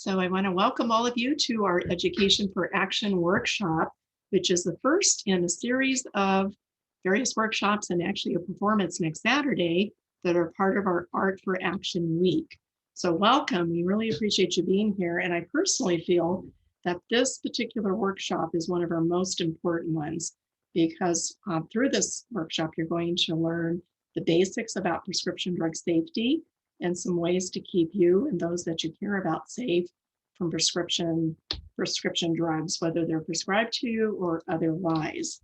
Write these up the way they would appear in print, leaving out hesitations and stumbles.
So I want to welcome all of you to our Education for Action workshop, which is the first in a series of various workshops and actually a performance next Saturday that are part of our Art for Action week. So welcome, we really appreciate you being here. And I personally feel that this particular workshop is one of our most important ones because through this workshop, you're going to learn the basics about prescription drug safety and some ways to keep you and those that you care about safe from prescription drugs, whether they're prescribed to you or otherwise.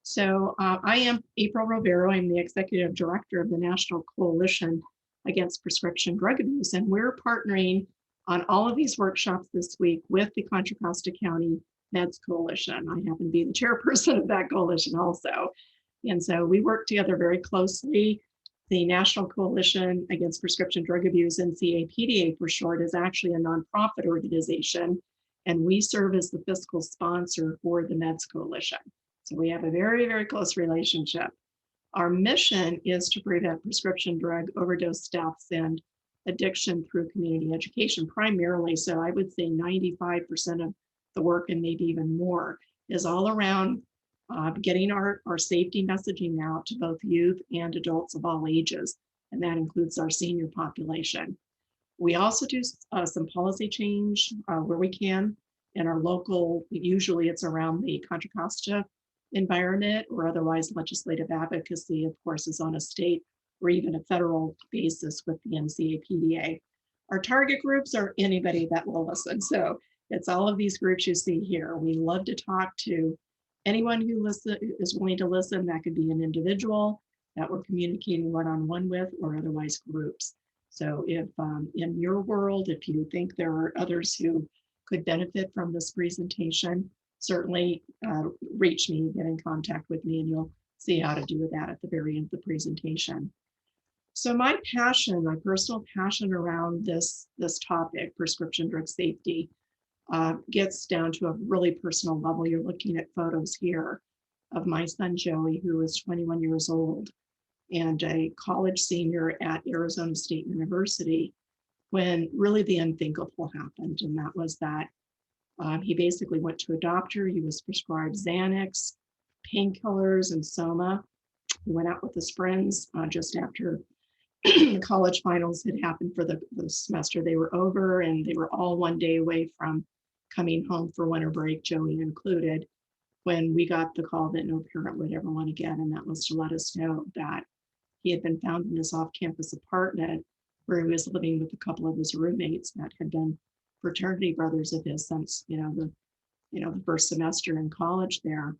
So I am April Rovero. I'm the Executive Director of the National Coalition Against Prescription Drug Abuse, and we're partnering on all of these workshops this week with the Contra Costa County Meds Coalition. I happen to be the chairperson of that coalition also. And so we work together very closely. The National Coalition Against Prescription Drug Abuse, NCAPDA for short, is actually a nonprofit organization, and we serve as the fiscal sponsor for the Meds Coalition. So we have a very, very close relationship. Our mission is to prevent prescription drug overdose deaths and addiction through community education primarily. So I would say 95% of the work, and maybe even more, is all around getting our safety messaging out to both youth and adults of all ages, and that includes our senior population. We also do some policy change where we can in our local, usually it's around the Contra Costa environment, or otherwise legislative advocacy, of course, is on a state or even a federal basis with the NCAPDA. Our target groups are anybody that will listen. So it's all of these groups you see here. We love to talk to anyone who is willing to listen. That could be an individual that we're communicating one-on-one with, or otherwise groups. So if in your world, if you think there are others who could benefit from this presentation, certainly reach me, get in contact with me, and you'll see how to do that at the very end of the presentation. So my passion, my personal passion around this topic, prescription drug safety, gets down to a really personal level. You're looking at photos here of my son, Joey, who is 21 years old and a college senior at Arizona State University, when really the unthinkable happened. And that was that he basically went to a doctor. He was prescribed Xanax, painkillers, and Soma. He went out with his friends just after the college finals had happened for the semester. They were over, and they were all one day away from coming home for winter break, Joey included, when we got the call that no parent would ever want to get, and that was to let us know that he had been found in his off-campus apartment where he was living with a couple of his roommates that had been fraternity brothers of his since the first semester in college there.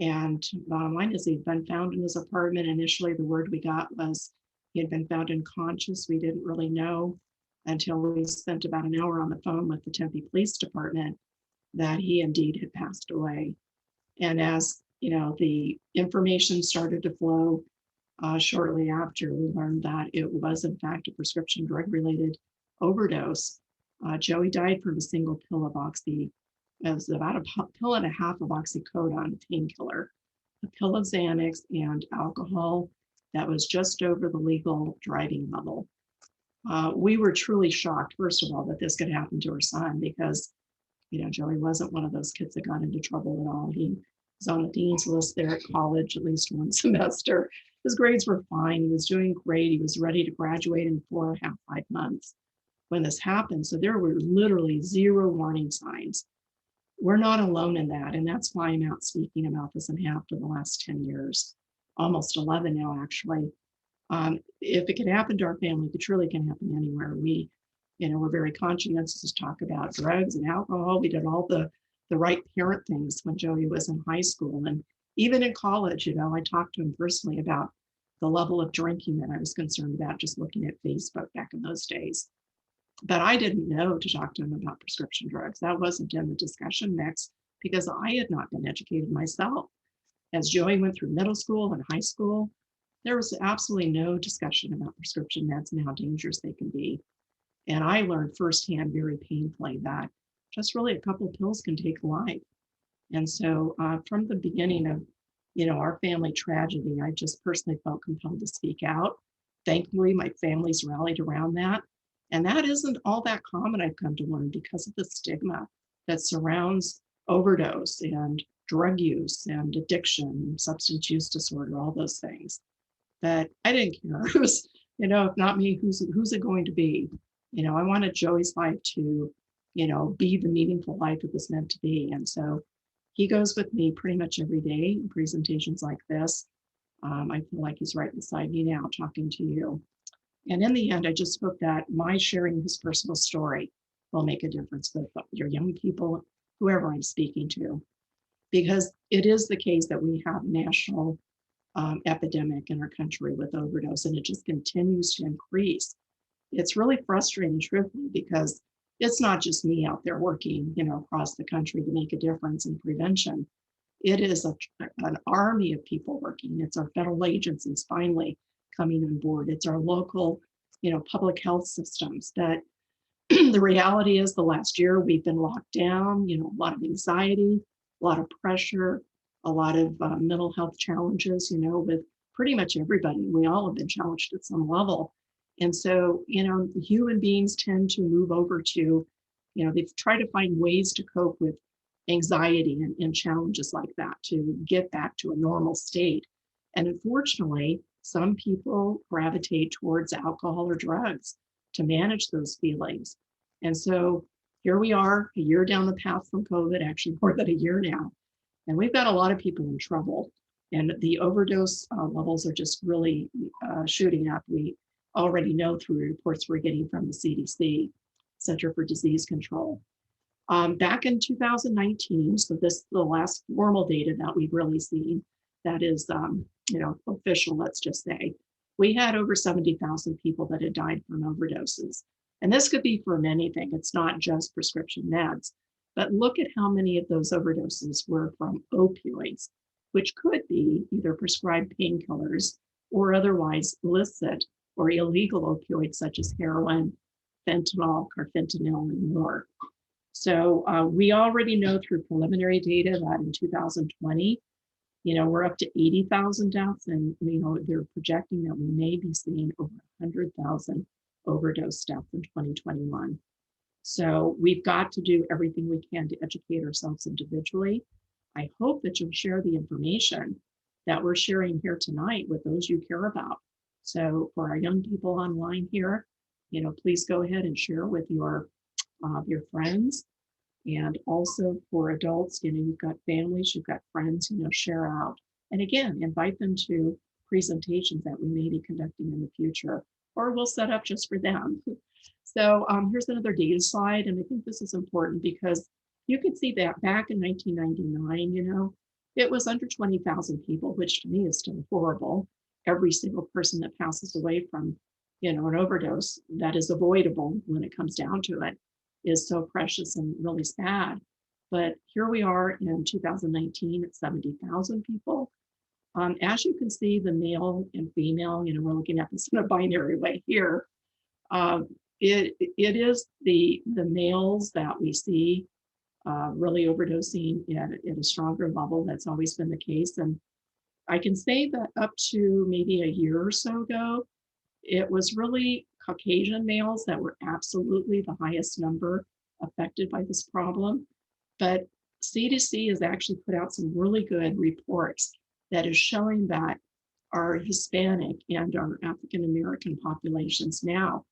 And bottom line is he'd been found in his apartment. Initially, the word we got was he had been found unconscious. We didn't really know until we spent about an hour on the phone with the Tempe Police Department that he indeed had passed away. And as the information started to flow shortly after, we learned that it was in fact a prescription drug-related overdose. Joey died from a single pill of it was about a pill and a half of oxycodone, a painkiller, a pill of Xanax, and alcohol that was just over the legal driving level. We were truly shocked, first of all, that this could happen to our son, because Joey wasn't one of those kids that got into trouble at all. He was on the dean's list there at college at least one semester. His grades were fine. He was doing great. He was ready to graduate in 4.5, 5 months when this happened. So there were literally zero warning signs. We're not alone in that. And that's why I'm out speaking about this and have for the last 10 years, almost 11 now, actually. If it can happen to our family, it truly can happen anywhere. We're very conscientious to talk about drugs and alcohol. We did all the right parent things when Joey was in high school. And even in college, I talked to him personally about the level of drinking that I was concerned about just looking at Facebook back in those days. But I didn't know to talk to him about prescription drugs. That wasn't in the discussion mix because I had not been educated myself. As Joey went through middle school and high school, there was absolutely no discussion about prescription meds and how dangerous they can be. And I learned firsthand very painfully that just really a couple of pills can take life. And so from the beginning of, our family tragedy, I just personally felt compelled to speak out. Thankfully, my family's rallied around that. And that isn't all that common, I've come to learn, because of the stigma that surrounds overdose and drug use and addiction, substance use disorder, all those things. That I didn't care. Who's, if not me, who's it going to be? I wanted Joey's life to, be the meaningful life it was meant to be. And so he goes with me pretty much every day in presentations like this. I feel like he's right beside me now talking to you. And in the end, I just hope that my sharing his personal story will make a difference with your young people, whoever I'm speaking to, because it is the case that we have national epidemic in our country with overdose, and it just continues to increase. It's really frustrating, truthfully, because it's not just me out there working, across the country to make a difference in prevention. It is an army of people working. It's our federal agencies finally coming on board. It's our local, public health systems that the reality is the last year we've been locked down, a lot of anxiety, a lot of pressure, a lot of mental health challenges, with pretty much everybody. We all have been challenged at some level. And so, human beings tend to move over to, they try to find ways to cope with anxiety and challenges like that to get back to a normal state. And unfortunately, some people gravitate towards alcohol or drugs to manage those feelings. And so here we are, a year down the path from COVID, actually more than a year now. And we've got a lot of people in trouble. And the overdose levels are just really shooting up. We already know through reports we're getting from the CDC, Center for Disease Control. Back in 2019, so this is the last formal data that we've really seen that is, official, let's just say, we had over 70,000 people that had died from overdoses. And this could be from anything. It's not just prescription meds, but look at how many of those overdoses were from opioids, which could be either prescribed painkillers or otherwise illicit or illegal opioids such as heroin, fentanyl, carfentanil, and more. So we already know through preliminary data that in 2020, we're up to 80,000 deaths, and they're projecting that we may be seeing over 100,000 overdose deaths in 2021. So we've got to do everything we can to educate ourselves individually. I hope that you'll share the information that we're sharing here tonight with those you care about. So for our young people online here, please go ahead and share with your friends. And also for adults, you've got families, you've got friends, share out. And again, invite them to presentations that we may be conducting in the future, or we'll set up just for them. So here's another data slide. And I think this is important because you can see that back in 1999, it was under 20,000 people, which to me is still horrible. Every single person that passes away from, an overdose that is avoidable when it comes down to it is so precious and really sad. But here we are in 2019 at 70,000 people. As you can see, the male and female, we're looking at this in a binary way here. It is the males that we see really overdosing at a stronger level. That's always been the case. And I can say that up to maybe a year or so ago, it was really Caucasian males that were absolutely the highest number affected by this problem. But CDC has actually put out some really good reports that is showing that our Hispanic and our African American populations now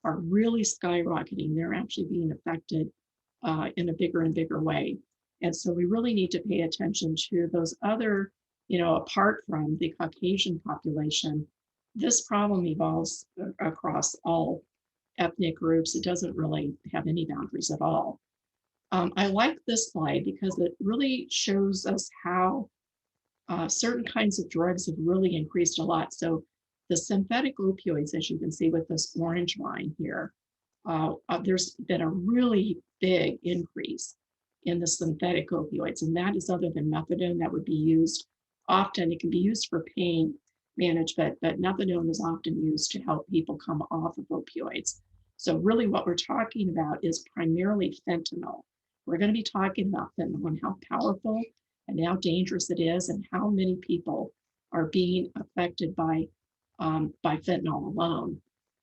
are really skyrocketing. They're actually being affected in a bigger and bigger way. And so we really need to pay attention to those other, apart from the Caucasian population. This problem evolves across all ethnic groups. It doesn't really have any boundaries at all. I like this slide because it really shows us how certain kinds of drugs have really increased a lot. So the synthetic opioids, as you can see with this orange line here, there's been a really big increase in the synthetic opioids, and that is other than methadone that would be used often. It can be used for pain management, but methadone is often used to help people come off of opioids. So really what we're talking about is primarily fentanyl. We're going to be talking about fentanyl and how powerful and how dangerous it is and how many people are being affected by fentanyl alone.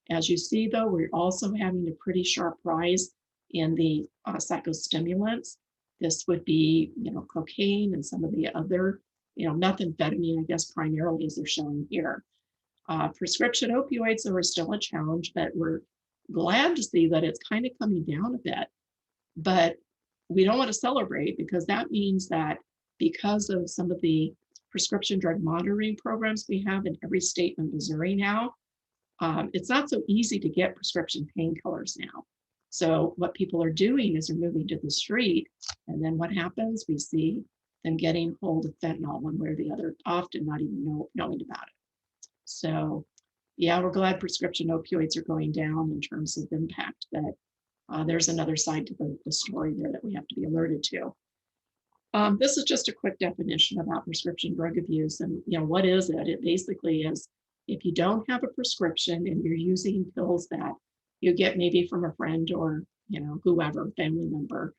As you see, though, we're also having a pretty sharp rise in the psychostimulants. This would be, cocaine and some of the other, methamphetamine, I guess, primarily as they're showing here. Prescription opioids are still a challenge, but we're glad to see that it's kind of coming down a bit. But we don't want to celebrate, because that means that because of some of the prescription drug monitoring programs we have in every state in Missouri now, it's not so easy to get prescription painkillers now. So what people are doing is they're moving to the street, and then what happens? We see them getting hold of fentanyl one way or the other, often not even knowing about it. So yeah, we're glad prescription opioids are going down in terms of impact, but there's another side to the story there that we have to be alerted to. This is just a quick definition about prescription drug abuse. And what is it? It basically is, if you don't have a prescription and you're using pills that you get maybe from a friend or whoever, family member,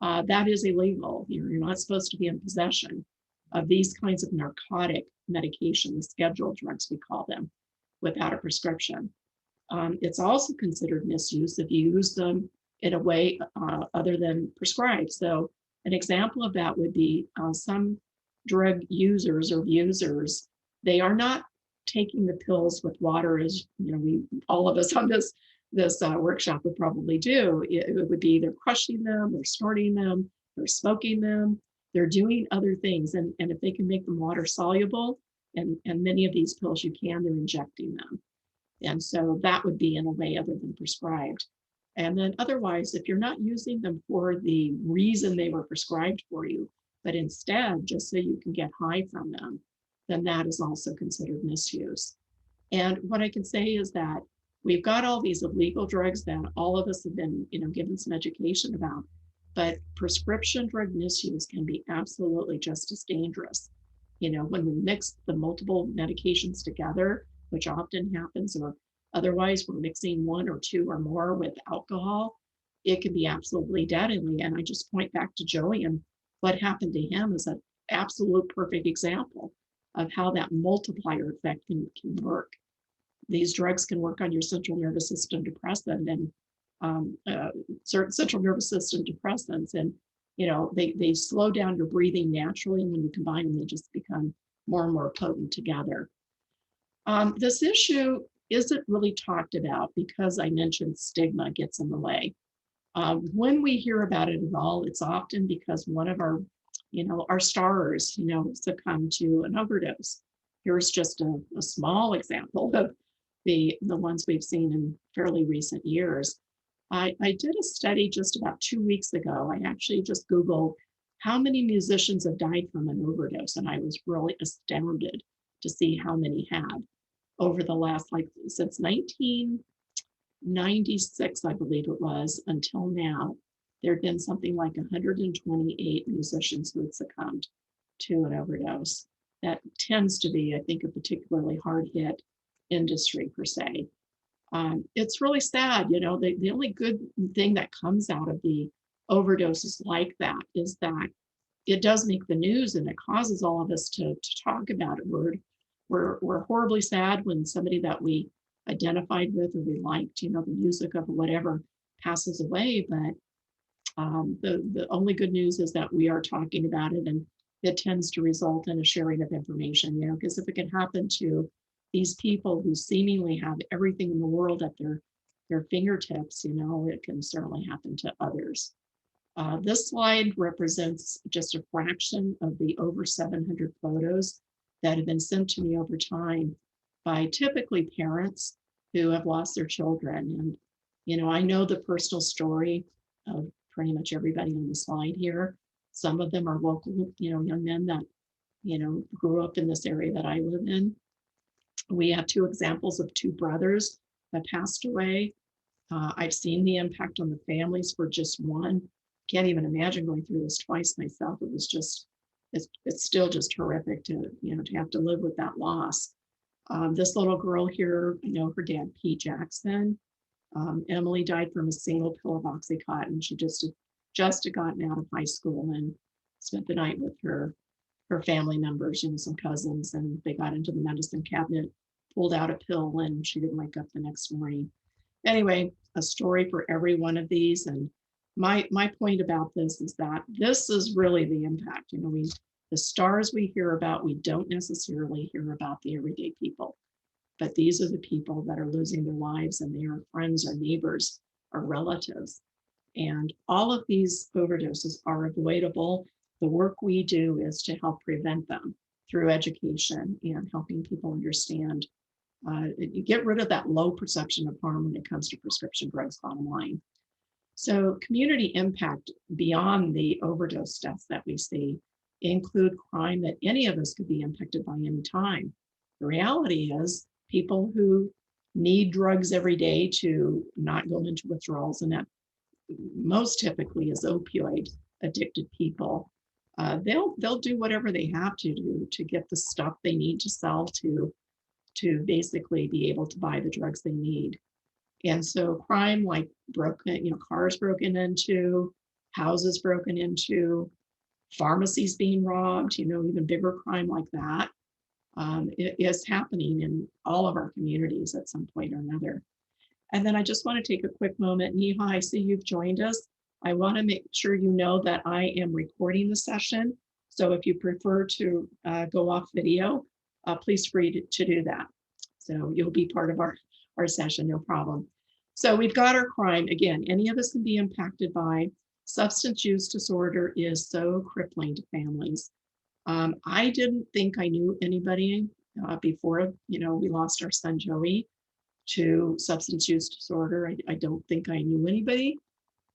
that is illegal. You're not supposed to be in possession of these kinds of narcotic medications, scheduled drugs we call them, without a prescription. It's also considered misuse if you use them in a way other than prescribed. So an example of that would be some drug users or abusers, they are not taking the pills with water, as all of us on this workshop would probably do. It would be they're crushing them, they're snorting them, they're smoking them, they're doing other things. And if they can make them water soluble, and many of these pills you can, they're injecting them. And so that would be in a way other than prescribed. And then otherwise, if you're not using them for the reason they were prescribed for you, but instead just so you can get high from them, then that is also considered misuse. And what I can say is that we've got all these illegal drugs that all of us have been, given some education about, but prescription drug misuse can be absolutely just as dangerous. When we mix the multiple medications together, which often happens, or otherwise we're mixing one or two or more with alcohol, it can be absolutely deadly. And I just point back to Joey, and what happened to him is an absolute perfect example of how that multiplier effect can work. These drugs can work on your central nervous system depressant and certain central nervous system depressants, and they slow down your breathing naturally, and when you combine them, they just become more and more potent together. This issue isn't really talked about because I mentioned stigma gets in the way. When we hear about it at all, it's often because one of our stars, succumbed to an overdose. Here's just a small example of the ones we've seen in fairly recent years. I did a study just about 2 weeks ago. I actually just Googled how many musicians have died from an overdose, and I was really astounded to see how many had over the last, since 1996, I believe it was, until now. There had been something like 128 musicians who had succumbed to an overdose. That tends to be, I think, a particularly hard hit industry per se. It's really sad, the only good thing that comes out of the overdoses like that is that it does make the news, and it causes all of us to talk about it. We're horribly sad when somebody that we identified with or we liked, the music of whatever, passes away. But the only good news is that we are talking about it, and it tends to result in a sharing of information, because if it can happen to these people who seemingly have everything in the world at their fingertips, it can certainly happen to others. This slide represents just a fraction of the over 700 photos that have been sent to me over time by typically parents who have lost their children. And, I know the personal story of pretty much everybody on the slide here. Some of them are local, young men that, grew up in this area that I live in. We have 2 examples of 2 brothers that passed away. I've seen the impact on the families for just one. Can't even imagine going through this twice myself. It was just, it's still just horrific to have to live with that loss. This little girl here, her dad, Pete Jackson. Emily died from a single pill of Oxycontin. She just had gotten out of high school and spent the night with her family members, some cousins, and they got into the medicine cabinet pulled out a pill and she didn't wake up the next morning. Anyway, a story for every one of these. And my point about this is that this is really the impact. The stars we hear about, we don't necessarily hear about the everyday people, but these are the people that are losing their lives, and they are friends or neighbors or relatives. And all of these overdoses are avoidable. The work we do is to help prevent them through education and helping people understand. You get rid of that low perception of harm when it comes to prescription drugs, bottom line. So community impact beyond the overdose deaths that we see include crime that any of us could be impacted by any time. The reality is people who need drugs every day to not go into withdrawals, and that most typically is opioid addicted people. They'll do whatever they have to do to get the stuff they need to sell to basically be able to buy the drugs they need. And so crime like cars broken into, houses broken into, pharmacies being robbed, even bigger crime like that, it is happening in all of our communities at some point or another. And then I just want to take a quick moment. Neha, I see you've joined us. I want to make sure you know that I am recording the session. So if you prefer to go off video, please free to do that. So you'll be part of our session, no problem. So we've got our crime. Again, any of us can be impacted by. Substance use disorder is so crippling to families. I didn't think I knew anybody before, we lost our son Joey to substance use disorder. I don't think I knew anybody,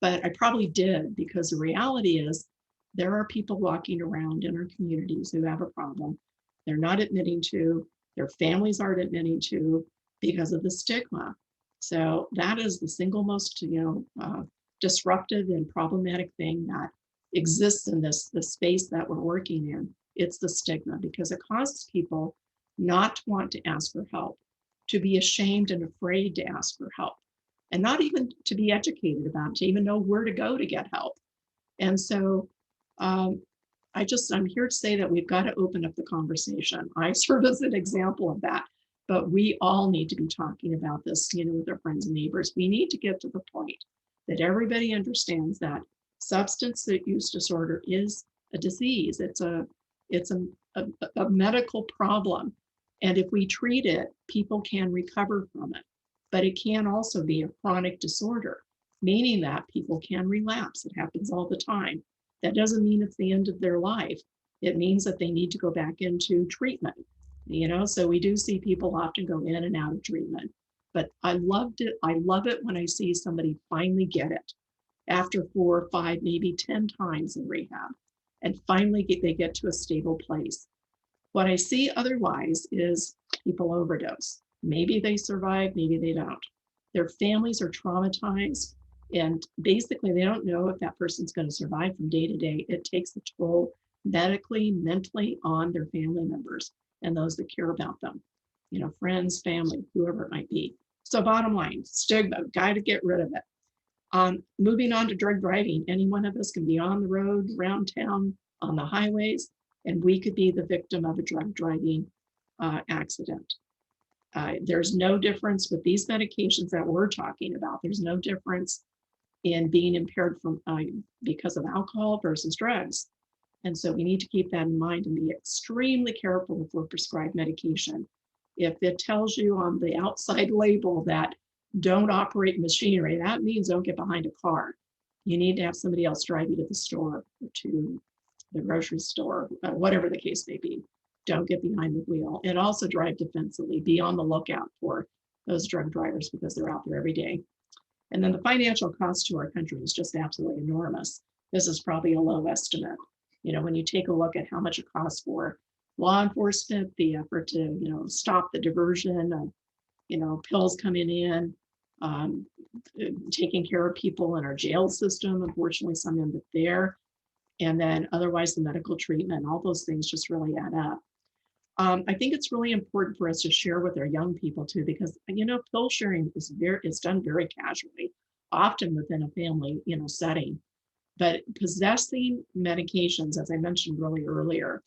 but I probably did, because the reality is there are people walking around in our communities who have a problem. They're not admitting to, their families aren't admitting to, because of the stigma. So that is the single most, disruptive and problematic thing that exists in the space that we're working in. It's the stigma, because it causes people not to want to ask for help, to be ashamed and afraid to ask for help, and not even to be educated about, to even know where to go to get help. And so I'm here to say that we've got to open up the conversation. I serve as an example of that, but we all need to be talking about this, with our friends and neighbors. We need to get to the point that everybody understands that substance use disorder is a disease. It's a medical problem. And if we treat it, people can recover from it. But it can also be a chronic disorder, meaning that people can relapse. It happens all the time. That doesn't mean it's the end of their life. It means that they need to go back into treatment. So we do see people often go in and out of treatment. But I loved it. I love it when I see somebody finally get it after 4 or 5, maybe 10 times in rehab, and finally they get to a stable place. What I see otherwise is people overdose. Maybe they survive, maybe they don't. Their families are traumatized, and basically they don't know if that person's going to survive from day to day. It takes a toll medically, mentally on their family members and those that care about them, friends, family, whoever it might be. So bottom line, stigma, got to get rid of it. Moving on to drug driving, any one of us can be on the road, around town, on the highways, and we could be the victim of a drug driving accident. There's no difference with these medications that we're talking about. There's no difference in being impaired from because of alcohol versus drugs. And so we need to keep that in mind and be extremely careful if we're prescribed medication. If it tells you on the outside label that don't operate machinery, that means don't get behind a car. You need to have somebody else drive you to the store or to the grocery store, whatever the case may be. Don't get behind the wheel, and also drive defensively. Be on the lookout for those drug drivers, because they're out there every day. And then the financial cost to our country is just absolutely enormous. This is probably a low estimate. When you take a look at how much it costs for law enforcement, the effort to, stop the diversion of, pills coming in, taking care of people in our jail system, unfortunately some end up there, and then otherwise the medical treatment, all those things just really add up. I think it's really important for us to share with our young people too, because pill sharing is done very casually, often within a family setting. But possessing medications, as I mentioned really earlier,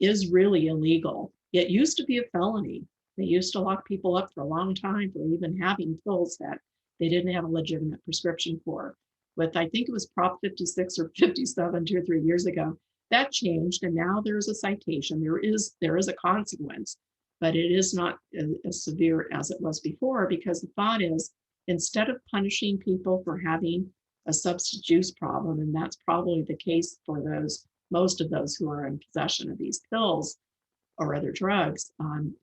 is really illegal. It used to be a felony. They used to lock people up for a long time for even having pills that they didn't have a legitimate prescription for. With, I think it was Prop 56 or 57, 2 or 3 years ago, that changed, and now there's a citation. There is a consequence, but it is not as severe as it was before, because the thought is, instead of punishing people for having a substance use problem, and that's probably the case for most of those who are in possession of these pills or other drugs,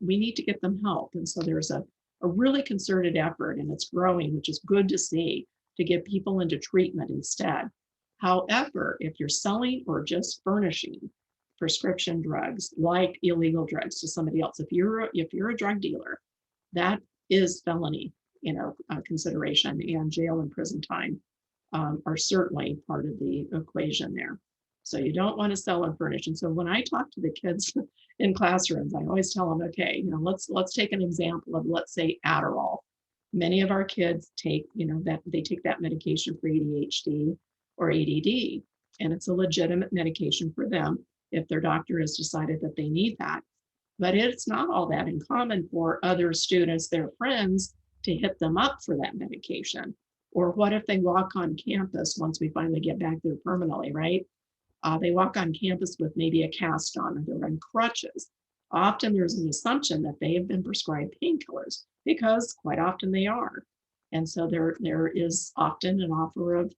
we need to get them help. And so there's a really concerted effort, and it's growing, which is good to see, to get people into treatment instead. However, if you're selling or just furnishing prescription drugs, like illegal drugs, to somebody else, if you're a drug dealer, that is felony, consideration, and jail and prison time are certainly part of the equation there. So you don't want to sell or furnish. And so when I talk to the kids in classrooms, I always tell them, okay, let's take an example of, let's say, Adderall. Many of our kids take, that they take that medication for ADHD or ADD, and it's a legitimate medication for them if their doctor has decided that they need that. But it's not all that uncommon for other students, their friends, to hit them up for that medication. Or what if they walk on campus once we finally get back there permanently, right? They walk on campus with maybe a cast on, or they're on crutches. Often there's an assumption that they have been prescribed painkillers, because quite often they are. And so there is often an offer of,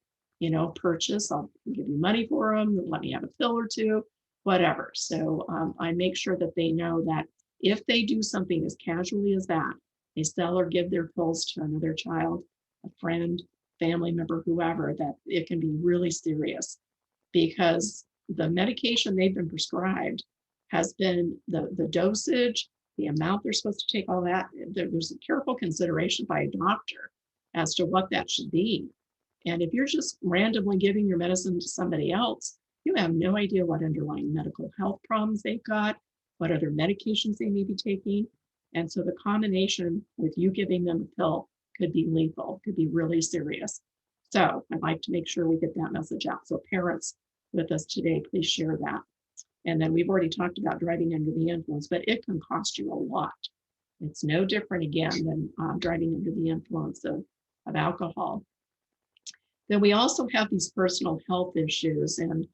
purchase. I'll give you money for them, let me have a pill or two, whatever. So I make sure that they know that if they do something as casually as that, they sell or give their pills to another child, a friend, family member, whoever, that it can be really serious, because the medication they've been prescribed has been the dosage, the amount they're supposed to take, all that. There's a careful consideration by a doctor as to what that should be. And if you're just randomly giving your medicine to somebody else, you have no idea what underlying medical health problems they've got, what other medications they may be taking. And so the combination with you giving them a pill could be lethal, could be really serious. So I'd like to make sure we get that message out. So parents with us today, please share that. And then we've already talked about driving under the influence, but it can cost you a lot. It's no different, again, than driving under the influence of alcohol. Then we also have these personal health issues. And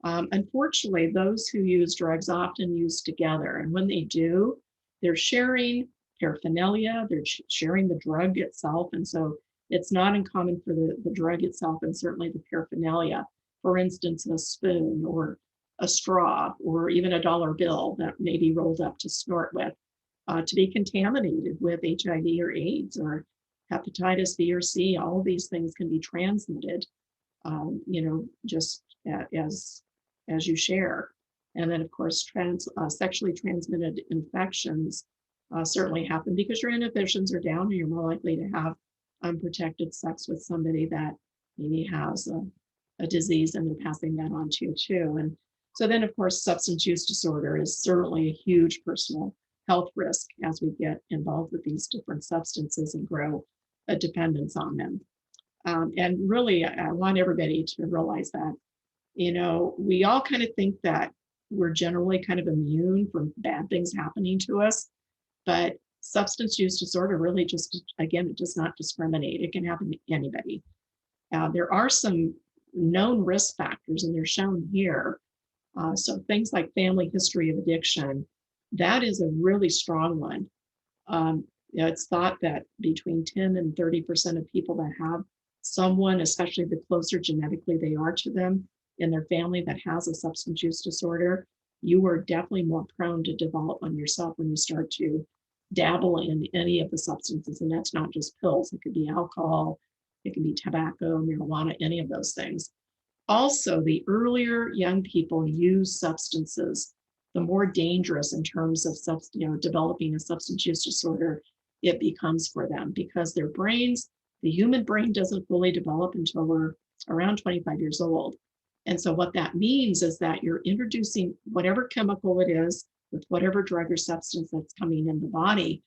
unfortunately, those who use drugs often use together. And when they do, they're sharing paraphernalia, they're sharing the drug itself. And so it's not uncommon for the drug itself, and certainly the paraphernalia, for instance, a spoon or a straw or even a dollar bill that may be rolled up to snort with, to be contaminated with HIV or AIDS or hepatitis B or C. All of these things can be transmitted, just as you share. And then, of course, sexually transmitted infections certainly happen because your inhibitions are down, and you're more likely to have unprotected sex with somebody that maybe has a disease, and they're passing that on to you too. And so then, of course, substance use disorder is certainly a huge personal health risk as we get involved with these different substances and grow a dependence on them. And really, I want everybody to realize that, we all kind of think that we're generally kind of immune from bad things happening to us, but substance use disorder really just, again, it does not discriminate. It can happen to anybody. There are some known risk factors, and they're shown here. So things like family history of addiction, that is a really strong one. It's thought that between 10 and 30% of people that have someone, especially the closer genetically they are to them in their family, that has a substance use disorder, you are definitely more prone to develop on yourself when you start to dabble in any of the substances. And that's not just pills. It could be alcohol, it can be tobacco, marijuana, any of those things. Also, the earlier young people use substances, the more dangerous in terms of developing a substance use disorder it becomes for them, because their brains, the human brain, doesn't fully develop until we're around 25 years old. And so what that means is that you're introducing whatever chemical it is with whatever drug or substance that's coming in the body,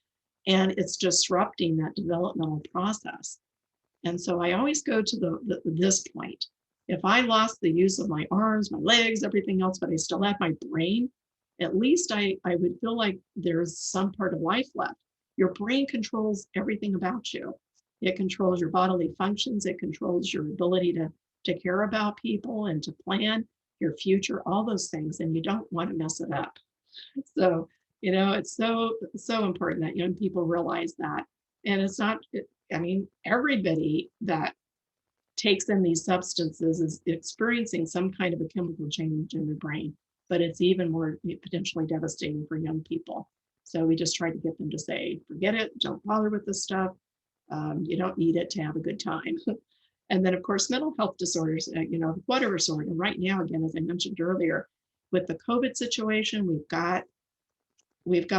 and it's disrupting that developmental process. And so I always go to this point. If I lost the use of my arms, my legs, everything else, but I still have my brain, at least I would feel like there's some part of life left. Your brain controls everything about you. It controls your bodily functions. It controls your ability to care about people and to plan your future, all those things, and you don't want to mess it up. So, it's so important that young people realize that. And it's not, I mean, everybody that takes in these substances is experiencing some kind of a chemical change in their brain, but it's even more potentially devastating for young people. So we just try to get them to say, forget it, don't bother with this stuff. You don't need it to have a good time. And then, of course, mental health disorders, whatever sort. And right now, again, as I mentioned earlier, with the COVID situation, we've got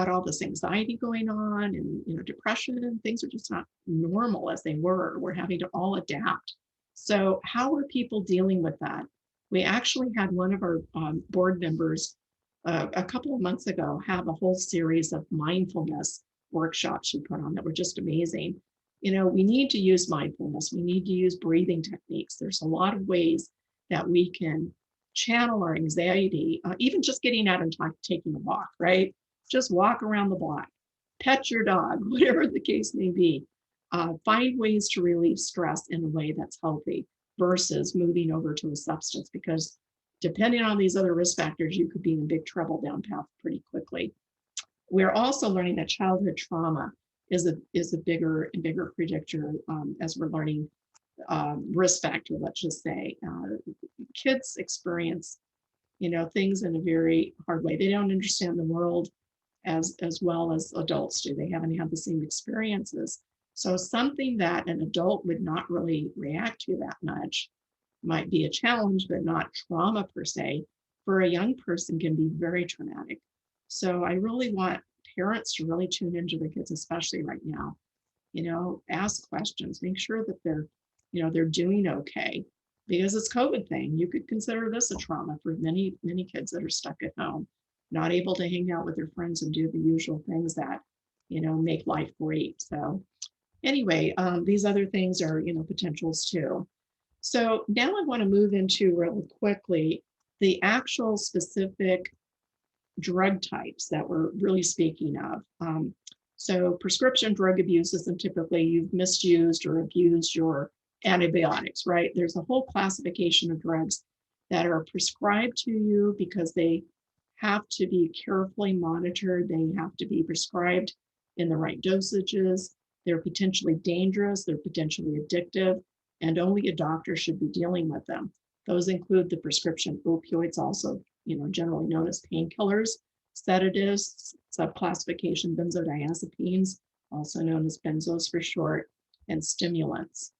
all this anxiety going on, and depression, and things are just not normal as they were. We're having to all adapt. So how are people dealing with that? We actually had one of our board members a couple of months ago have a whole series of mindfulness workshops she put on that were just amazing. We need to use mindfulness. We need to use breathing techniques. There's a lot of ways that we can channel our anxiety, even just getting out and taking a walk, right? Just walk around the block, pet your dog, whatever the case may be. Find ways to relieve stress in a way that's healthy versus moving over to a substance, because depending on these other risk factors, you could be in big trouble down path pretty quickly. We're also learning that childhood trauma is a bigger and bigger predictor, as we're learning risk factor, let's just say. Kids experience, things in a very hard way. They don't understand the world as well as adults do. They haven't had the same experiences. So something that an adult would not really react to that much might be a challenge, but not trauma per se. For a young person can be very traumatic. So I really want parents to really tune into their kids, especially right now. Ask questions, make sure that they're doing okay, because it's COVID thing. You could consider this a trauma for many, many kids that are stuck at home, not able to hang out with their friends and do the usual things that, make life great. So anyway, these other things are, potentials too. So now I want to move into really quickly the actual specific drug types that we're really speaking of. So prescription drug abuse isn't typically you've misused or abused your antibiotics, right? There's a whole classification of drugs that are prescribed to you because they have to be carefully monitored. They have to be prescribed in the right dosages. They're potentially dangerous. They're potentially addictive, and only a doctor should be dealing with them. Those include the prescription opioids, also, generally known as painkillers, sedatives, subclassification benzodiazepines, also known as benzos for short, and stimulants.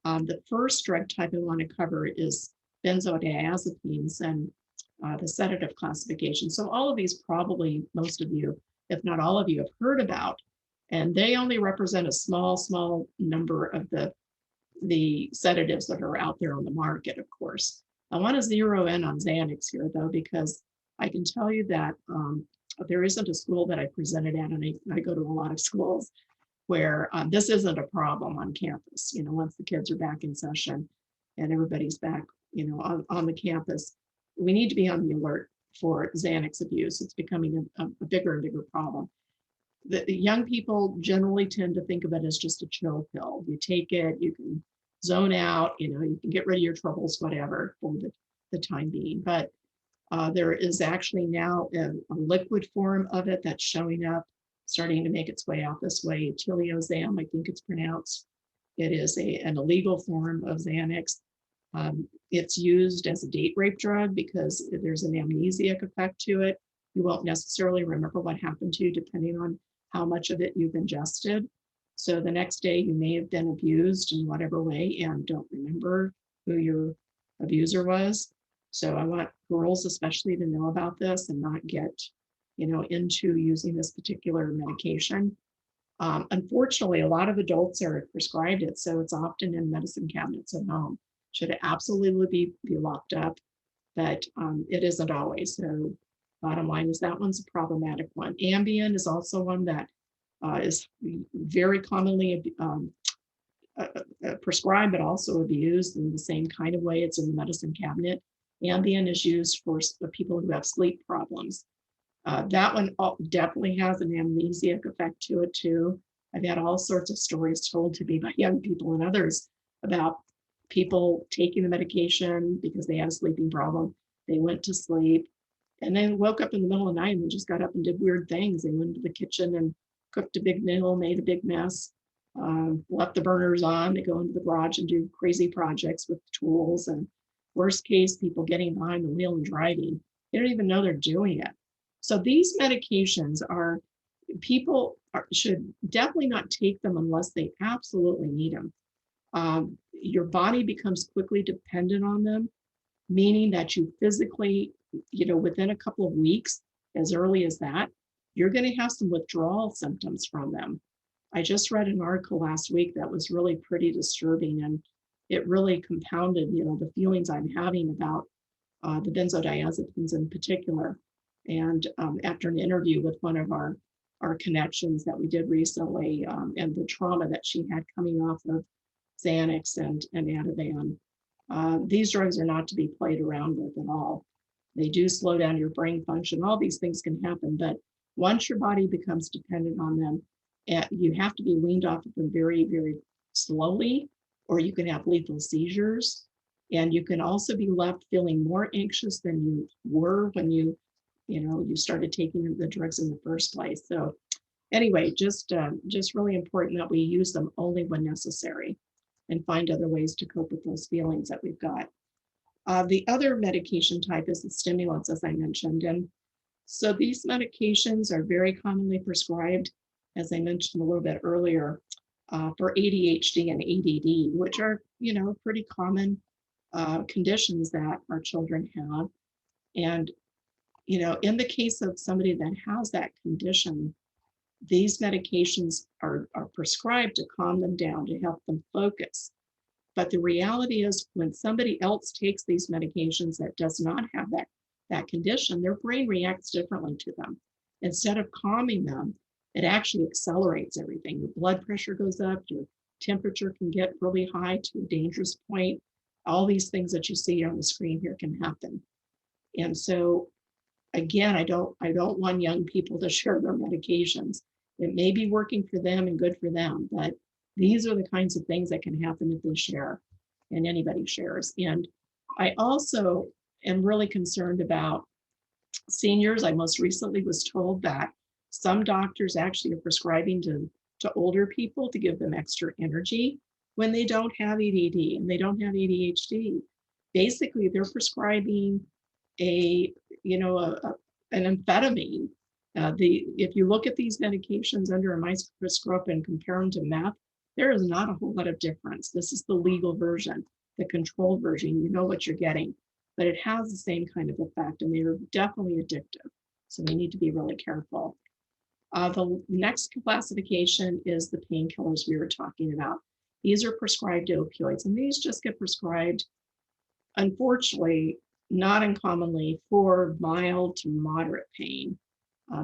The first drug type I want to cover is benzodiazepines and the sedative classification. So all of these probably most of you, if not all of you, have heard about, and they only represent a small number of the sedatives that are out there on the market, of course. I want to zero in on Xanax here, though, because I can tell you that there isn't a school that I presented at, and I go to a lot of schools where this isn't a problem on campus. Once the kids are back in session and everybody's back, on the campus, we need to be on the alert for Xanax abuse. It's becoming a bigger and bigger problem. The young people generally tend to think of it as just a chill pill. You take it, you can zone out, you can get rid of your troubles, whatever, for the time being. But there is actually now a liquid form of it that's showing up, starting to make its way out this way. Tiliozam, I think it's pronounced. It is an illegal form of Xanax. It's used as a date rape drug because there's an amnesiac effect to it. You won't necessarily remember what happened to you depending on how much of it you've ingested. So the next day you may have been abused in whatever way and don't remember who your abuser was. So I want girls especially to know about this and not get, into using this particular medication. Unfortunately, a lot of adults are prescribed it, so it's often in medicine cabinets at home. Should absolutely be locked up, but it isn't always. So bottom line is that one's a problematic one. Ambien is also one that is very commonly prescribed, but also abused in the same kind of way. It's in the medicine cabinet. Ambien is used for people who have sleep problems. That one definitely has an amnesiac effect to it too. I've had all sorts of stories told to me by young people and others about people taking the medication because they had a sleeping problem. They went to sleep and then woke up in the middle of the night and just got up and did weird things. They went to the kitchen and cooked a big meal, made a big mess, left the burners on. They go into the garage and do crazy projects with tools. And worst case, people getting behind the wheel and driving. They don't even know they're doing it. So these medications are, should definitely not take them unless they absolutely need them. Your body becomes quickly dependent on them, meaning that you physically, within a couple of weeks, as early as that, you're going to have some withdrawal symptoms from them. I just read an article last week that was really pretty disturbing, and it really compounded, the feelings I'm having about the benzodiazepines in particular. And after an interview with one of our connections that we did recently, and the trauma that she had coming off of Xanax and Ativan, these drugs are not to be played around with at all. They do slow down your brain function. All these things can happen, but once your body becomes dependent on them, you have to be weaned off of them very, very slowly, or you can have lethal seizures. And you can also be left feeling more anxious than you were when you started taking the drugs in the first place. So anyway, just really important that we use them only when necessary and find other ways to cope with those feelings that we've got. The other medication type is the stimulants, as I mentioned. And so these medications are very commonly prescribed, as I mentioned a little bit earlier, for ADHD and ADD, which are, pretty common conditions that our children have. And, in the case of somebody that has that condition, these medications are prescribed to calm them down, to help them focus. But the reality is when somebody else takes these medications that does not have that condition, their brain reacts differently to them. Instead of calming them, it actually accelerates everything. Your blood pressure goes up, your temperature can get really high to a dangerous point. All these things that you see on the screen here can happen. And so again, I don't want young people to share their medications. It may be working for them and good for them, but these are the kinds of things that can happen if they share, and anybody shares. And I also am really concerned about seniors. I most recently was told that some doctors actually are prescribing to older people to give them extra energy when they don't have ADD and they don't have ADHD. Basically, they're prescribing an amphetamine. If you look at these medications under a microscope and compare them to meth, there is not a whole lot of difference. This is the legal version, the controlled version. You know what you're getting, but it has the same kind of effect, and they are definitely addictive. So we need to be really careful. The next classification is the painkillers we were talking about. These are prescribed opioids, and these just get prescribed, unfortunately, not uncommonly, for mild to moderate pain.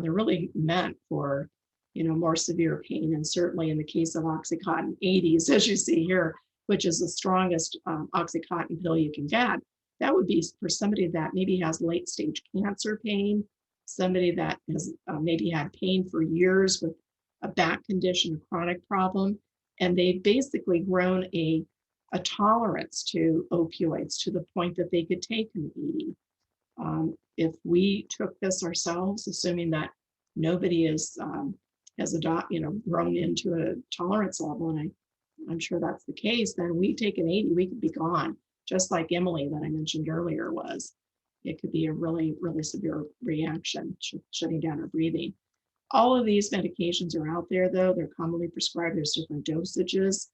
They're really meant for, more severe pain, and certainly in the case of Oxycontin 80s, as you see here, which is the strongest Oxycontin pill you can get, that would be for somebody that maybe has late stage cancer pain, somebody that has maybe had pain for years with a back condition, a chronic problem, and they've basically grown a tolerance to opioids to the point that they could take an 80. If we took this ourselves, assuming that nobody has grown into a tolerance level, and I'm sure that's the case, then we take an 80, we could be gone, just like Emily that I mentioned earlier was. It could be a really, really severe reaction, shutting down her breathing. All of these medications are out there, though. They're commonly prescribed. There's different dosages.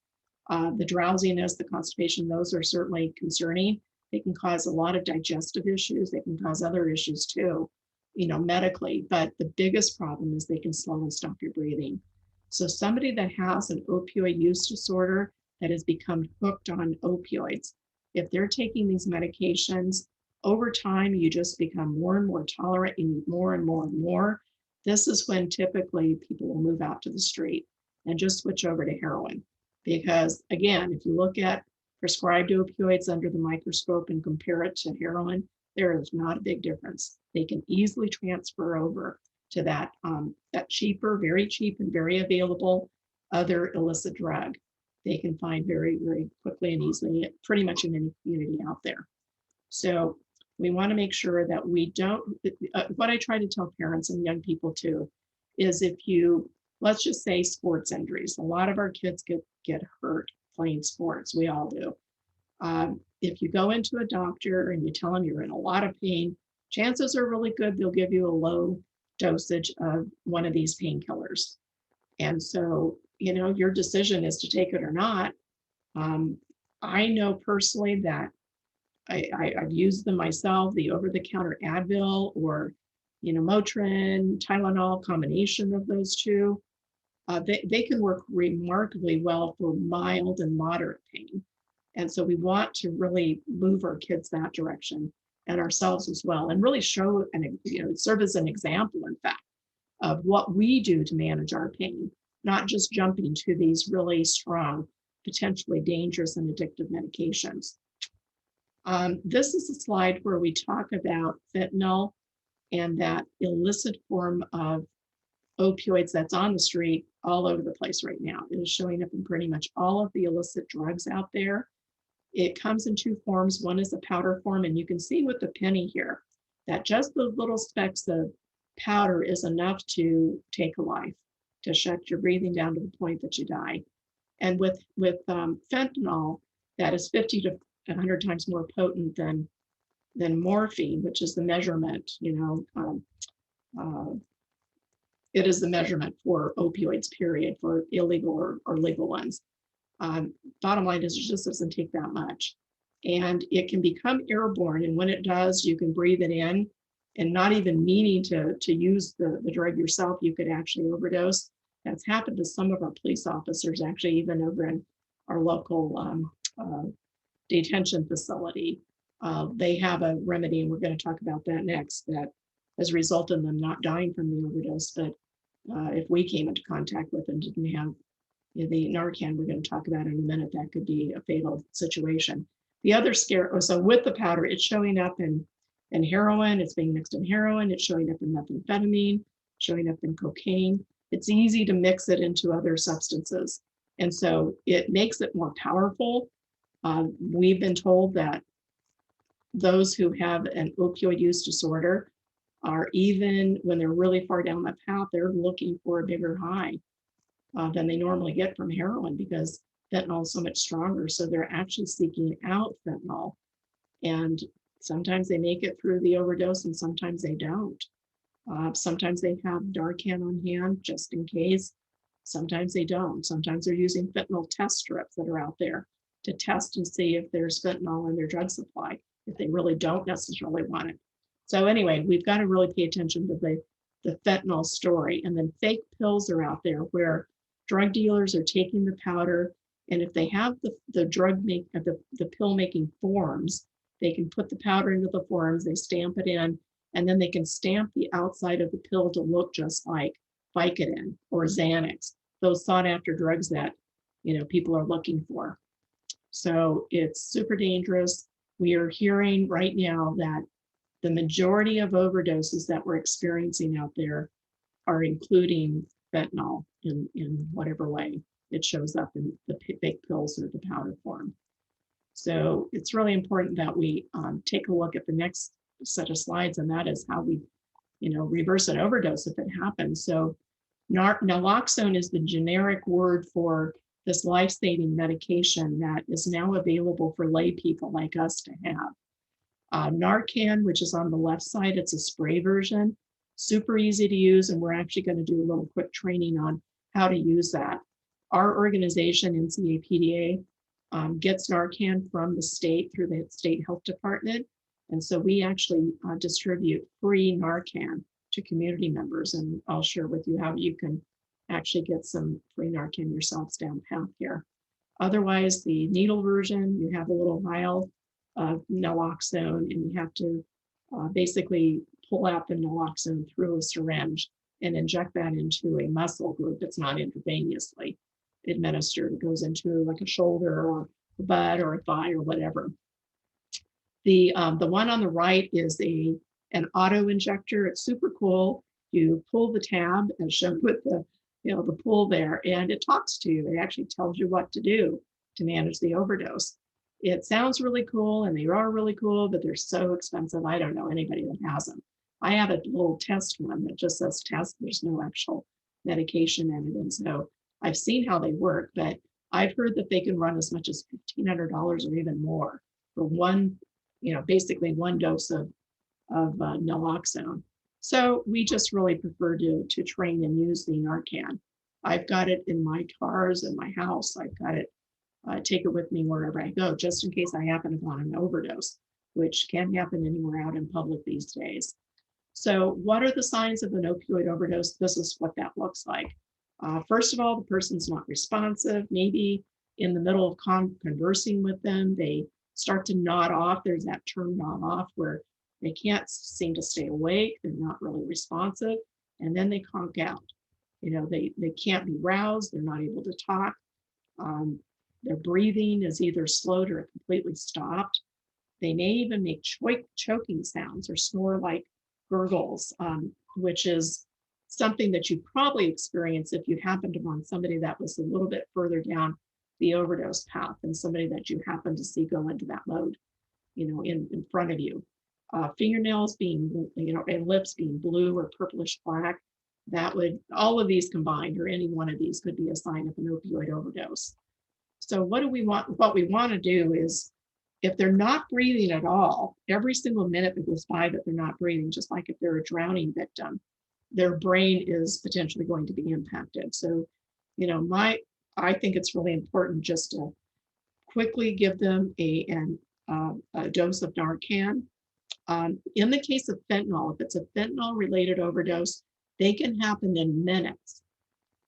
The drowsiness, the constipation, those are certainly concerning. They can cause a lot of digestive issues. They can cause other issues too, medically. But the biggest problem is they can slow and stop your breathing. So somebody that has an opioid use disorder that has become hooked on opioids, if they're taking these medications, over time, you just become more and more tolerant. You need more and more and more. This is when typically people will move out to the street and just switch over to heroin. Because again, if you look at prescribed opioids under the microscope and compare it to heroin, There is not a big difference. They can easily transfer over to that cheaper, very cheap and very available other illicit drug. They can find very, very quickly and easily, pretty much in any community out there. So we want to make sure that we don't, what I try to tell parents and young people too, is if you, let's just say sports injuries, a lot of our kids get hurt playing sports, we all do. If you go into a doctor and you tell them you're in a lot of pain, chances are really good they'll give you a low dosage of one of these painkillers. And so, you know, your decision is to take it or not. I know personally that I've used them myself, the over-the-counter Advil or, you know, Motrin, Tylenol, combination of those two. They can work remarkably well for mild and moderate pain. And so we want to really move our kids that direction and ourselves as well, and really show and, you know, serve as an example, in fact, of what we do to manage our pain, not just jumping to these really strong, potentially dangerous and addictive medications. This is a slide where we talk about fentanyl and that illicit form of opioids that's on the street all over the place right now. It is showing up in pretty much all of the illicit drugs out there. It comes in two forms. One is a powder form, and you can see with the penny here that just the little specks of powder is enough to take a life, to shut your breathing down to the point that you die. And with fentanyl, that is 50 to 100 times more potent than morphine, which is the measurement, you know, it is the measurement for opioids, period, for illegal or legal ones. Bottom line is it just doesn't take that much. And it can become airborne. And when it does, you can breathe it in and not even meaning to use the drug yourself, you could actually overdose. That's happened to some of our police officers, actually, even over in our local detention facility. They have a remedy, and we're going to talk about that next, that has resulted in them not dying from the overdose. But if we came into contact with and didn't have the Narcan, we're going to talk about in a minute, that could be a fatal situation. The other scare, so with the powder, it's showing up in heroin, it's being mixed in heroin, it's showing up in methamphetamine, showing up in cocaine. It's easy to mix it into other substances. And so it makes it more powerful. We've been told that those who have an opioid use disorder are, even when they're really far down that path, they're looking for a bigger high than they normally get from heroin, because fentanyl is so much stronger. So they're actually seeking out fentanyl. And sometimes they make it through the overdose and sometimes they don't. Sometimes they have Narcan on hand just in case. Sometimes they don't. Sometimes they're using fentanyl test strips that are out there to test and see if there's fentanyl in their drug supply, if they really don't necessarily want it. So anyway, we've got to really pay attention to the fentanyl story. And then fake pills are out there where drug dealers are taking the powder, and if they have the pill making forms, they can put the powder into the forms, they stamp it in, and then they can stamp the outside of the pill to look just like Vicodin or Xanax, those sought after drugs that, you know, people are looking for. So it's super dangerous. We are hearing right now that the majority of overdoses that we're experiencing out there are including fentanyl in whatever way it shows up in the fake pills or the powder form. So it's really important that we take a look at the next set of slides, and that is how we, you know, reverse an overdose if it happens. So naloxone is the generic word for this life-saving medication that is now available for lay people like us to have. Narcan, which is on the left side, it's a spray version, super easy to use, and we're actually going to do a little quick training on how to use that. Our organization, NCAPDA, gets Narcan from the state through the state health department, and so we actually distribute free Narcan to community members, and I'll share with you how you can actually get some free Narcan yourselves down the path here. Otherwise, the needle version, you have a little vial of naloxone, and you have to basically pull out the naloxone through a syringe and inject that into a muscle group. It's not intravenously administered. It goes into like a shoulder or a butt or a thigh or whatever. The one on the right is an auto injector. It's super cool. You pull the tab as shown with the pull there, and it talks to you. It actually tells you what to do to manage the overdose. It sounds really cool, and they are really cool, but they're so expensive. I don't know anybody that has them. I have a little test one that just says test. There's no actual medication in it. And so I've seen how they work, but I've heard that they can run as much as $1,500 or even more for one, basically one dose of naloxone. So we just really prefer to train and use the Narcan. I've got it in my cars in my house. I've got it, take it with me wherever I go, just in case I happen to go on an overdose, which can happen anywhere out in public these days. So what are the signs of an opioid overdose? This is what that looks like. First of all, the person's not responsive. Maybe in the middle of conversing with them, they start to nod off. There's that term nod off where they can't seem to stay awake. They're not really responsive. And then they conk out. They can't be roused. They're not able to talk. Their breathing is either slowed or completely stopped. They may even make choking sounds or snore like gurgles, which is something that you probably experience if you happen to want somebody that was a little bit further down the overdose path and somebody that you happen to see go into that mode, in front of you. Fingernails being, and lips being blue or purplish black, all of these combined, or any one of these could be a sign of an opioid overdose. So what we want to do is, if they're not breathing at all, every single minute that goes by that they're not breathing, just like if they're a drowning victim, their brain is potentially going to be impacted. So, I think it's really important just to quickly give them a dose of Narcan. In the case of fentanyl, if it's a fentanyl-related overdose, they can happen in minutes.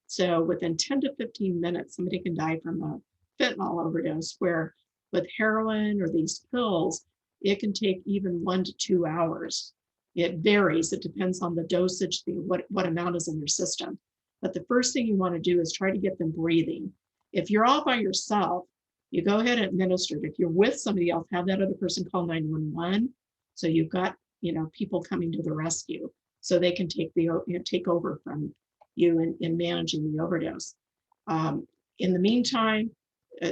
So within 10 to 15 minutes, somebody can die from a fentanyl overdose, where with heroin or these pills, it can take even 1 to 2 hours. It varies. It depends on the dosage, what amount is in their system. But the first thing you want to do is try to get them breathing. If you're all by yourself, you go ahead and administer it. If you're with somebody else, have that other person call 911. So you've got, people coming to the rescue, so they can take over from you in managing the overdose. In the meantime,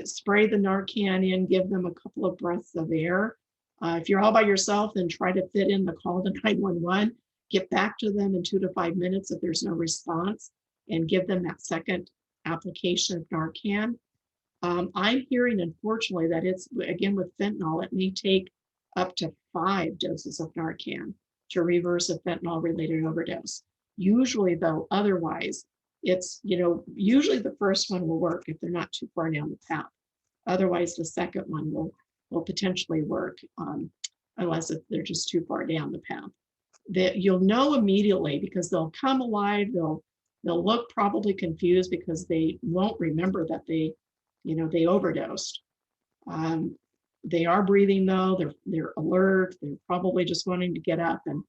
spray the Narcan in, give them a couple of breaths of air. If you're all by yourself, then try to fit in the call to 911, get back to them in 2 to 5 minutes if there's no response, and give them that second application of Narcan. I'm hearing, unfortunately, that it's, again, with fentanyl, it may take up to 5 doses of Narcan to reverse a fentanyl-related overdose. Usually, though, otherwise, it's, usually the first one will work if they're not too far down the path. Otherwise, the second one will potentially work, unless they're just too far down the path. That you'll know immediately, because they'll come alive, they'll look probably confused because they won't remember that they overdosed. They are breathing though, they're alert, they're probably just wanting to get up and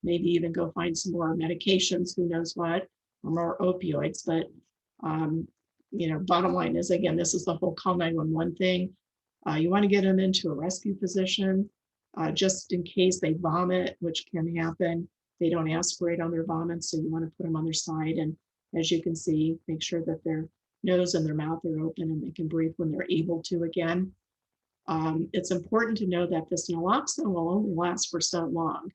maybe even go find some more medications, who knows what, or more opioids. But bottom line is, again, this is the whole call 911 thing. You want to get them into a rescue position, just in case they vomit, which can happen. They don't aspirate on their vomits, so you want to put them on their side. And as you can see, make sure that their nose and their mouth are open and they can breathe when they're able to again. It's important to know that this naloxone will only last for so long.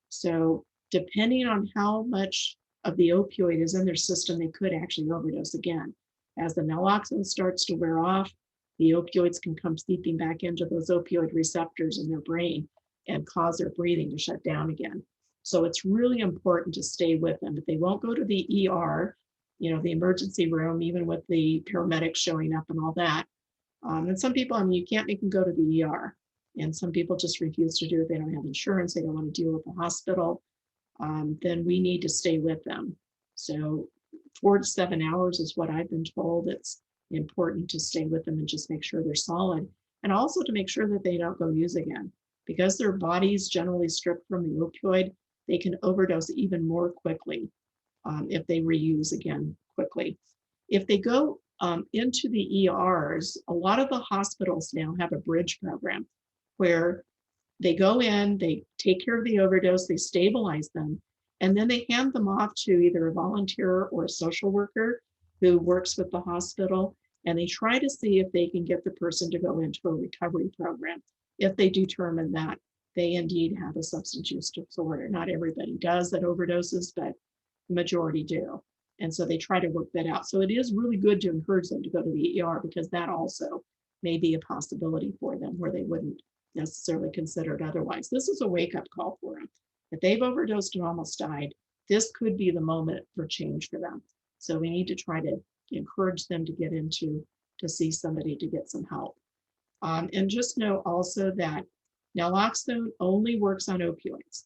So depending on how much of the opioid is in their system, they could actually overdose again. As the naloxone starts to wear off, the opioids can come seeping back into those opioid receptors in their brain and cause their breathing to shut down again. So it's really important to stay with them. If they won't go to the ER, the emergency room, even with the paramedics showing up and all that. And some people, you can't make them go to the ER. And some people just refuse to do it. They don't have insurance. They don't want to deal with the hospital. Then we need to stay with them. So 4 to 7 hours is what I've been told. It's important to stay with them and just make sure they're solid. And also to make sure that they don't go use again. Because their body's generally stripped from the opioid, they can overdose even more quickly if they reuse again quickly. If they go into the ERs, a lot of the hospitals now have a bridge program where They go in, they take care of the overdose, they stabilize them, and then they hand them off to either a volunteer or a social worker who works with the hospital, and they try to see if they can get the person to go into a recovery program if they determine that they indeed have a substance use disorder. Not everybody does that overdoses, but the majority do. And so they try to work that out. So it is really good to encourage them to go to the ER, because that also may be a possibility for them where they wouldn't necessarily consider it otherwise. This is a wake-up call for them. If they've overdosed and almost died, this could be the moment for change for them. So we need to try to encourage them to get into, to see somebody to get some help. And just know also that naloxone only works on opioids.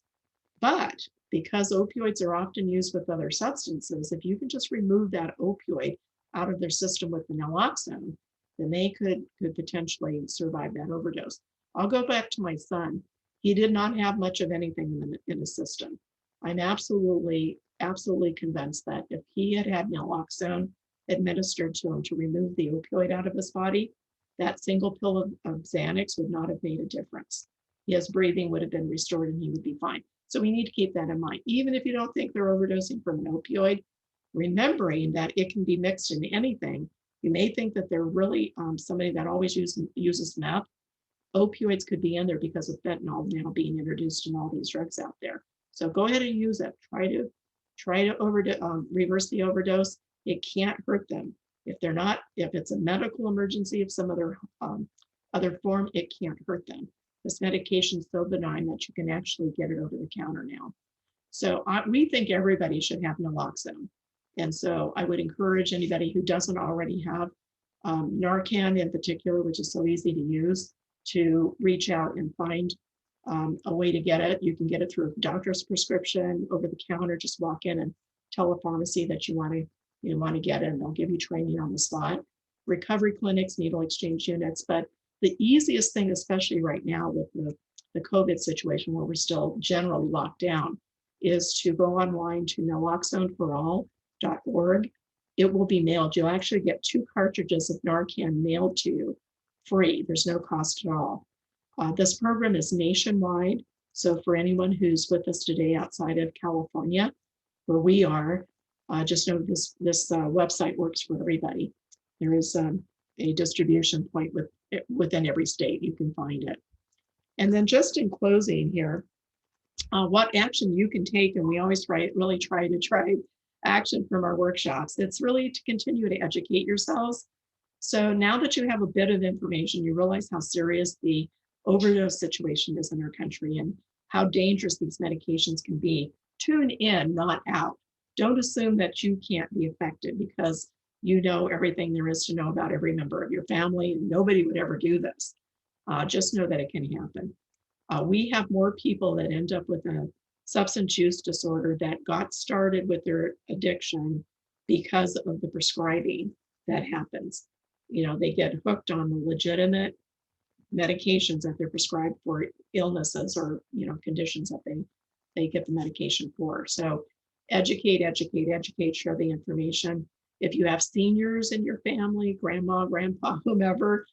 But because opioids are often used with other substances, if you can just remove that opioid out of their system with the naloxone, then they could potentially survive that overdose. I'll go back to my son. He did not have much of anything in the system. I'm absolutely convinced that if he had had naloxone administered to him to remove the opioid out of his body, that single pill of Xanax would not have made a difference. His breathing would have been restored and he would be fine. So we need to keep that in mind. Even if you don't think they're overdosing from an opioid, remembering that it can be mixed in anything. You may think that they're really somebody that always uses meth. Opioids could be in there because of fentanyl now being introduced in all these drugs out there. So go ahead and use it. Try to reverse the overdose. It can't hurt them. If it's a medical emergency of some other form, it can't hurt them. This medication is so benign that you can actually get it over the counter now. So we think everybody should have naloxone. And so I would encourage anybody who doesn't already have Narcan in particular, which is so easy to use, to reach out and find a way to get it. You can get it through a doctor's prescription, over the counter. Just walk in and tell a pharmacy that you want to get it, and they'll give you training on the spot. Recovery clinics, needle exchange units, but the easiest thing, especially right now with the COVID situation where we're still generally locked down, is to go online to naloxoneforall.org. It will be mailed. You'll actually get 2 cartridges of Narcan mailed to you free. There's no cost at all. This program is nationwide. So for anyone who's with us today outside of California, where we are, just know this website works for everybody. There is a distribution point within every state. You can find it. And then just in closing here, what action you can take, and we always really try to try action from our workshops. It's really to continue to educate yourselves. So now that you have a bit of information, you realize how serious the overdose situation is in our country and how dangerous these medications can be. Tune in, not out. Don't assume that you can't be affected because you know everything there is to know about every member of your family, and nobody would ever do this. Just know that it can happen. We have more people that end up with a substance use disorder that got started with their addiction because of the prescribing that happens. They get hooked on the legitimate medications that they're prescribed for illnesses or conditions that they get the medication for. So educate, share the information. If you have seniors in your family, grandma, grandpa, whomever,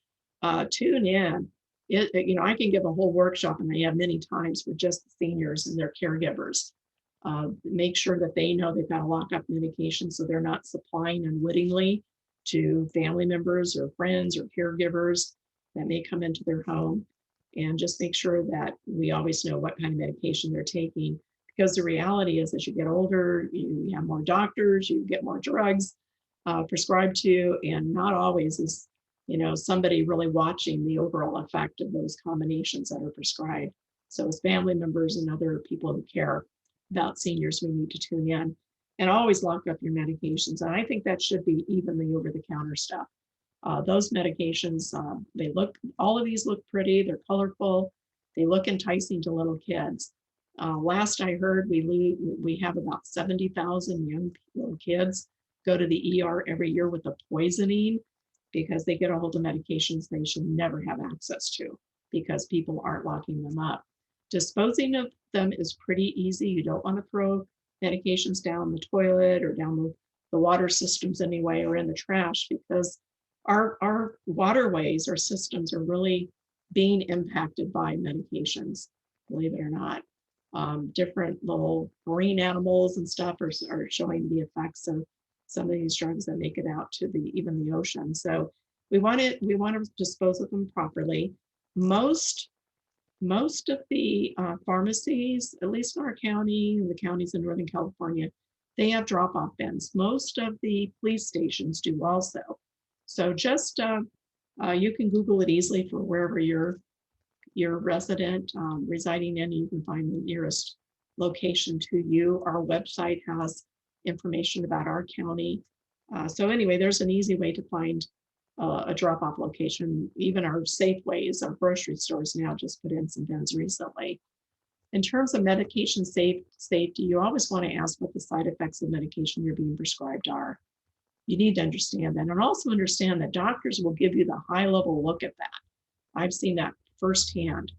tune in. I can give a whole workshop, and I have many times, for just the seniors and their caregivers. Make sure that they know they've got to lock up medication so they're not supplying unwittingly to family members or friends or caregivers that may come into their home. And just make sure that we always know what kind of medication they're taking, because the reality is, as you get older, you have more doctors, you get more drugs prescribed to you, and not always is somebody really watching the overall effect of those combinations that are prescribed. So as family members and other people who care about seniors, we need to tune in and always lock up your medications. And I think that should be even the over-the-counter stuff. Those medications, all of these look pretty, they're colorful, they look enticing to little kids. Last I heard, we have about 70,000 young little kids go to the ER every year with a poisoning because they get a hold of medications they should never have access to because people aren't locking them up. Disposing of them is pretty easy. You don't want to throw medications down the toilet or down the water systems anyway, or in the trash, because our waterways, our systems are really being impacted by medications, believe it or not. Different little marine animals and stuff are showing the effects of some of these drugs that make it out to even the ocean. So we want to dispose of them properly. Most of the pharmacies, at least in our county and the counties in Northern California, they have drop-off bins. Most of the police stations do also. So just you can Google it easily for wherever you're resident residing in. You can find the nearest location to you. Our website has information about our county. So anyway, there's an easy way to find a drop-off location. Even our Safeways, our grocery stores now just put in some bins recently. In terms of medication safety, you always want to ask what the side effects of medication you're being prescribed are. You need to understand that, and also understand that doctors will give you the high-level look at that. I've seen that firsthand.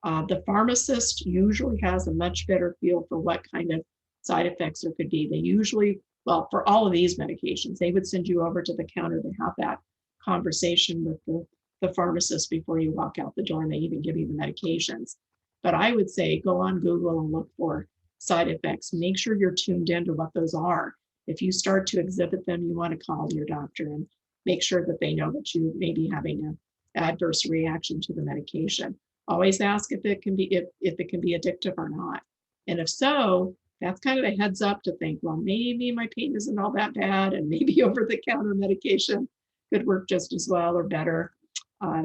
The pharmacist usually has a much better feel for what kind of side effects there could be. They usually, well, for all of these medications, they would send you over to the counter to have that conversation with the pharmacist before you walk out the door, and they even give you the medications. But I would say go on Google and look for side effects. Make sure you're tuned into what those are. If you start to exhibit them, you want to call your doctor and make sure that they know that you may be having an adverse reaction to the medication. Always ask if it can be addictive or not. And if so, that's kind of a heads up to think, well, maybe my pain isn't all that bad, and maybe over-the-counter medication could work just as well or better.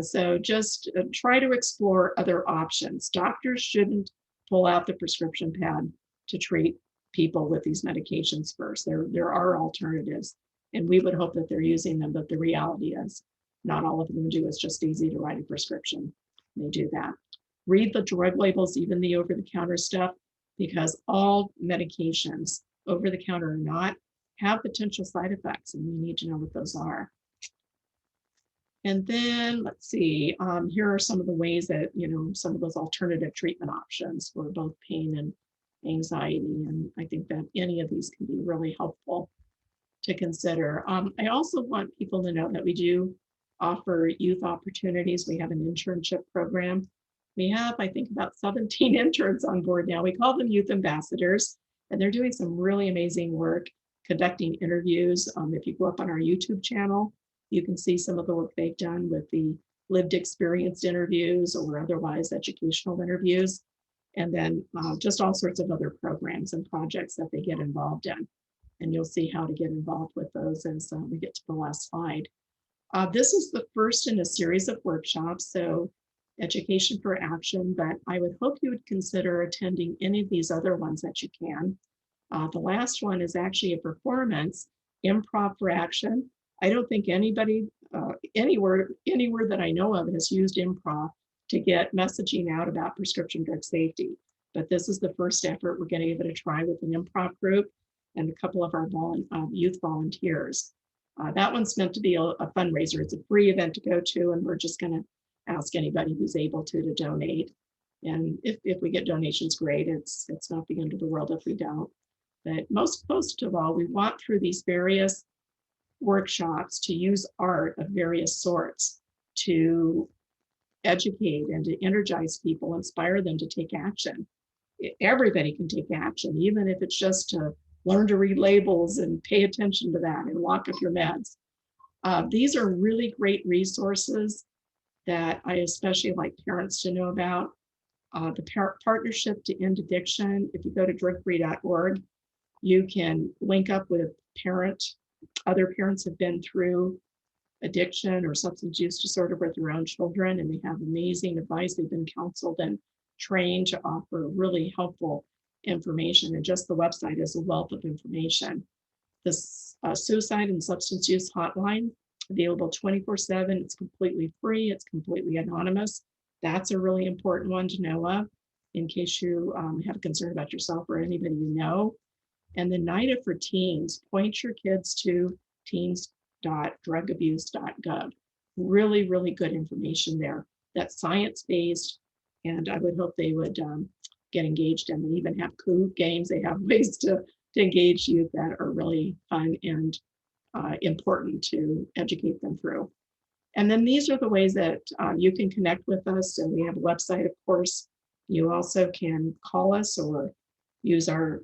So just try to explore other options. Doctors shouldn't pull out the prescription pad to treat people with these medications first. There are alternatives, and we would hope that they're using them, but the reality is not all of them do. It's just easy to write a prescription. They do that. Read the drug labels, even the over-the-counter stuff, because all medications, over-the-counter or not, have potential side effects, and we need to know what those are. And then let's see, here are some of the ways that, some of those alternative treatment options for both pain and anxiety. And I think that any of these can be really helpful to consider. I also want people to know that we do offer youth opportunities. We have an internship program. We have, I think, about 17 interns on board now. We call them youth ambassadors, and they're doing some really amazing work conducting interviews. If you go up on our YouTube channel, you can see some of the work they've done with the lived experience interviews or otherwise educational interviews, and then just all sorts of other programs and projects that they get involved in. And you'll see how to get involved with those as we get to the last slide. This is the first in a series of workshops, so Education for Action, but I would hope you would consider attending any of these other ones that you can. The last one is actually a performance, Improv for Action. I don't think anybody anywhere that I know of has used improv to get messaging out about prescription drug safety. But this is the first effort we're going to give it a try with an improv group and a couple of our youth volunteers. That one's meant to be a fundraiser. It's a free event to go to, and we're just going to ask anybody who's able to donate. And if we get donations, great. It's not the end of the world if we don't. But most of all, we want through these various workshops to use art of various sorts to educate and to energize people, inspire them to take action. Everybody can take action, even if it's just to learn to read labels and pay attention to that and lock up your meds. These are really great resources that I especially like parents to know about. The Partnership to End Addiction, if you go to drugfree.org, you can link up with other parents have been through addiction or substance use disorder with their own children, and they have amazing advice. They've been counseled and trained to offer really helpful information, and just the website is a wealth of information. The Suicide and Substance Use Hotline, available 24/7. It's completely free. It's completely anonymous. That's a really important one to know of in case you have a concern about yourself or anybody you know. And the NIDA for Teens, point your kids to teens.drugabuse.gov. Really, really good information there. That's science-based, and I would hope they would get engaged in. They even have cool games. They have ways to engage youth that are really fun and important to educate them through. And then these are the ways that you can connect with us. And we have a website, of course. You also can call us or use our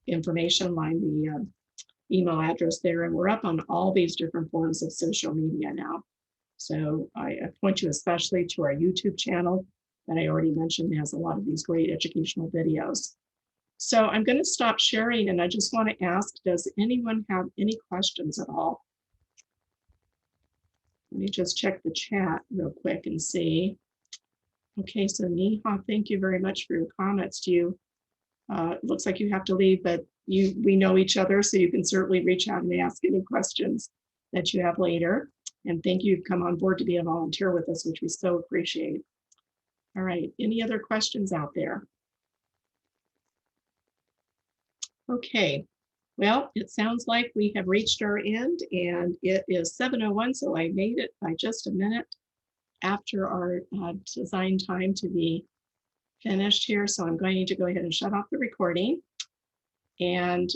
information line, the email address there. And we're up on all these different forms of social media now. So I point you especially to our YouTube channel that I already mentioned has a lot of these great educational videos. So I'm going to stop sharing, and I just want to ask, does anyone have any questions at all? Let me just check the chat real quick and see. Okay, so Neha, thank you very much for your comments. You, it looks like you have to leave, but we know each other, so you can certainly reach out and ask any questions that you have later. And thank you for coming on board to be a volunteer with us, which we so appreciate. All right, any other questions out there? Okay, well, it sounds like we have reached our end, and it is 7:01, so I made it by just a minute after our design time to be finished here. So I'm going to go ahead and shut off the recording. And